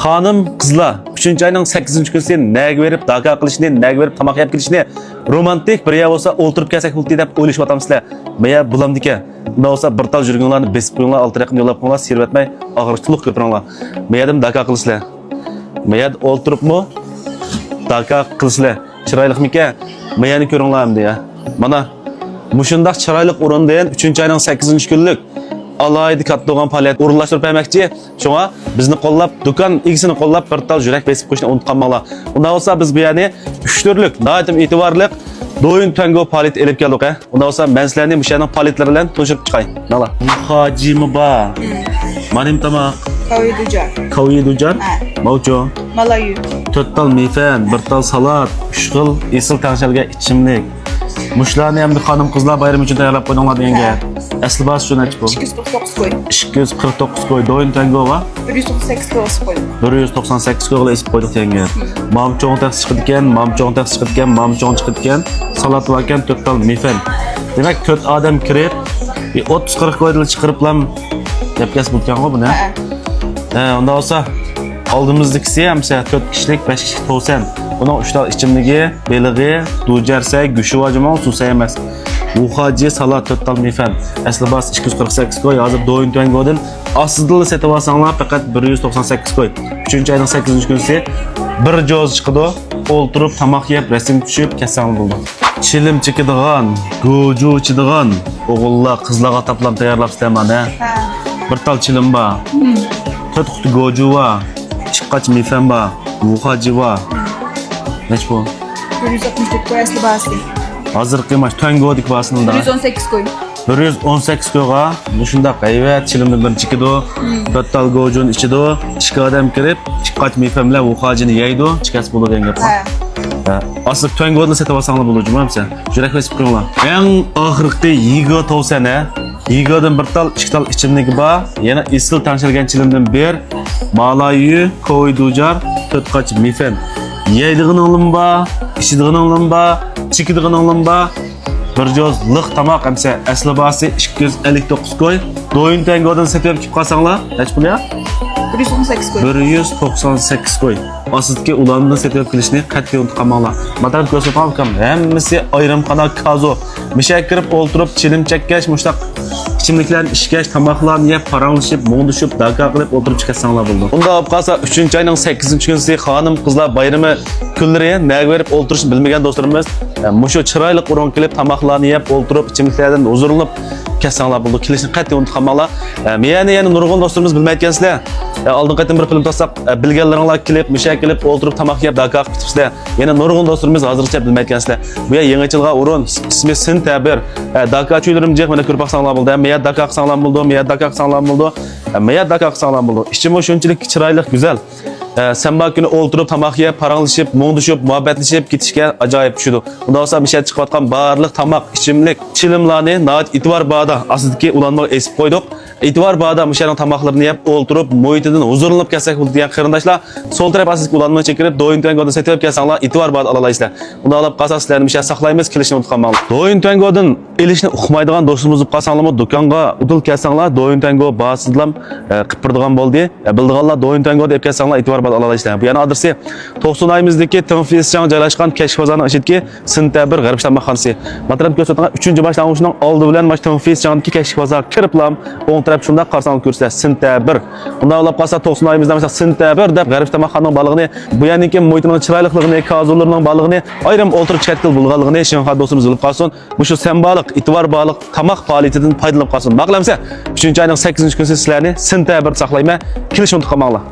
Hanım kızlar 3. ayının 8. günü nega verip, daka qilishni, nega verip tamoq yeb kelishni romantik bir yer olsa o'ltirib kelsak bo'ldi deb o'ylashyapsizlar. Meya bulamdika. Unda olsa bir tal yurginglarni besib qo'yinglar, olti raqam yo'lab qo'yinglar, servatmay og'riqchilik ko'piringlar. Meyadim daka qilishlar. Meyad o'ltiribmi? Daka qilishlar. Chiroyliqmikan? Meyani ko'ringlar endi ya. Mana mushundaq chiroyli o'rindan 3. ayning 8. kunlik alayda katta bo'lgan faoliyat o'rinlashtirib bermoqchi. Shunga bizni qo'llab, do'kon egisini qo'llab bir tal yurak besib qo'yishni unutqanmanglar. Unda olsa biz bu yerni 3 turlik, doim e'tiborli do'yin tango faoliyat elib keldik. Unda olsa men sizlarni bu yerning faoliyatlari bilan tanishib chiqay. Nala? Hojimi ba. Manim tamoq. Kavi dujar. Mavcho. Malayu. 4 tal mefan, 1 tal salat, 3 xil esil tangshalga ichimlik. Mushlarni ham xonim qizlar bayrami uchun tayyorlab qo'ydinglar deganga. Asli bas shuni aytib qo'y. 249 qo'y. 249 qo'y do'yin tango va 198 qo'y. 198 qo'yga esib qo'ydik deganga. Mamcho'ng tax chiqdi ekan, mamcho'ng tax chiqdi ekan, mamcho'ng chiqdi ekan, salat va ekan 4 tal mefan. Demak 4 odam kirib, 30-40 qo'ydan chiqariblam yapkas bo'lgan buni. Unda olsa oldimizdagisi ham 4 kishilik, 5 kishilik to'san. Bunun 3 tal ichimligi, belig'i, dujarsa, go'shi va jimon susa emas. Uxaji salat 4 tal mefan. Asli bas 248 qo'y, hozir do'yin tangodan aslida setib olsanglar faqat 198 qo'y. 3-ayning 8 kunisi bir joz chiqdi, o'ltirib tamoq yeb, rasm tushib kasal bo'ldi. Chilim chekadigan, go'ju ichadigan o'g'illar, qizlarga to'plab tayyorlabsizlar mana. Bir tal chilim bor. 4 quti go'ju va chiqqach mefan bor. Uxaji va nech bu? 164 qo'y asli basi. Hozir qiymash tangodik basında. 118 qo'y. 118 qo'yga shunda qayvat chilimni bir chikido, total go'jun ichido, 2 odam kirib, chiqqach mefan bilan uxajini yeydi, chikas bo'ladigan gap. Asli tangodni setib olsanglar bo'ladi, jumaamsan. Jurak besib qo'yinglar. Eng oxirgi yigo tovsana, yigodan bir tal, 2 tal ichimligi bor, yana esil tanshilgan chilimdan bir malayu, koy dujar, 4 qach mefan. Yeydiğin oğlum ba, içidiğin oğlum ba, çikidiğin oğlum ba. Bir joz liq tamoq hamsa asli basi 259 qo'y. Do'yin tangodan setib kelib qolsanglar, nech pul ya? 198 qo'y. 198 qo'y. Aslidagi ularni setib kelishni qat'iy unutmanglar. Matar ko'rsatamiz, hammasi ayrimxona kazo. Misha kirib o'ltirib, chilim chekkash, mushtaq ichimliklarni ishkash, tamoqlarni yeb, paranglashib, mo'ndishib, daka qilib o'tirib chiqarsanglar bo'ldi. Unda olib qolsa 3-ayning 8-kunisi xonim qizlar bayrami kunlari nega berib o'tirishni bilmagan do'stlarimiz, mushu chiroyli o'rin qilib, tamoqlarni yeb, o'tirib, ichimliklardan huzurlanib kassanglar bo'ldi. Kelishni qat'iy unutmanglar. Meni yana nurg'un do'stlarimiz bilmayotgansizlar. Oldin qaytim bir film tasaq bilganlaringlar kelib, misha kelib, o'tirib tamoq yeb, daka qilib ketibsizlar. Yana nurg'un do'stlarimiz hozircha bilmayotgansizlar. Bu yer yangichilgan o'rin, ismi sentabr. Daka cho'ylarim jeq mana ko'rib baqsanglar bo'ldi. Meya daka qilsanglar bo'ldi, meya daka qilsanglar bo'ldi. Meya daka qilsanglar bo'ldi. Ishim shunchalik chiroyli, go'zal. Shanba kuni o'ltirib tamoq yeb, paranglashib, mo'ndishib, muhabbatlashib ketishga ajoyib tushdi. Unda olsa misha chiqayotgan barliq tamoq, ichimlik, chilimlarni nayt e'tibor bada aslidagi ulanma esib qo'ydik. E'tibor bada mishaning tamoqlarini yeb, o'ltirib, muhitidan huzurlanib kelsak bo'ldi degan qarindoshlar, so'l taraf aslidagi ulanma chekirib, do'yin tangodan setib kelsanglar, e'tibor bada olalaysizlar. Unda olib qasaslarni misha saqlaymiz, kelishni unutmanglar. Do'yin tangodan elishni uqmaydigan do'stimiz bo'lib qolsanglarmi, do'konga udul kelsanglar, do'yin tango basizlam qipirdigan bo'ldi. Bildiganlar do'yin tango deb kelsanglar, e'tibor bada olalaysizlar. Bu yana adresi 90 ayimizdagi Tinfisjon joylashgan Kashf bozorining ichidagi sentabr g'arbishdan mahallasi. Matlab ko'rsatgan 3-boshlang'ichning oldi bilan mana Tinfisjondagi Kashf bozor kiriblam, o'ng taraf shunda qarsanglar ko'rsatlar sentabr. Undan olib qolsa 90 ayimizda mesela sentabr deb g'arbishdan mahallning balig'ini, bu yaniki muhitining chiroyliligini, kazullarning balig'ini, ayrim o'ltirib chiqatib bo'lganligini shinqa do'stimiz bilib qolsin. Bu shu semboliq, e'tibor bog'liq tamoq faoliyatidan foydalanib qolsin. Maqlamsa 3-ayning 8-kunisi sizlarni sentabr saqlayman, kelishni unutmanglar.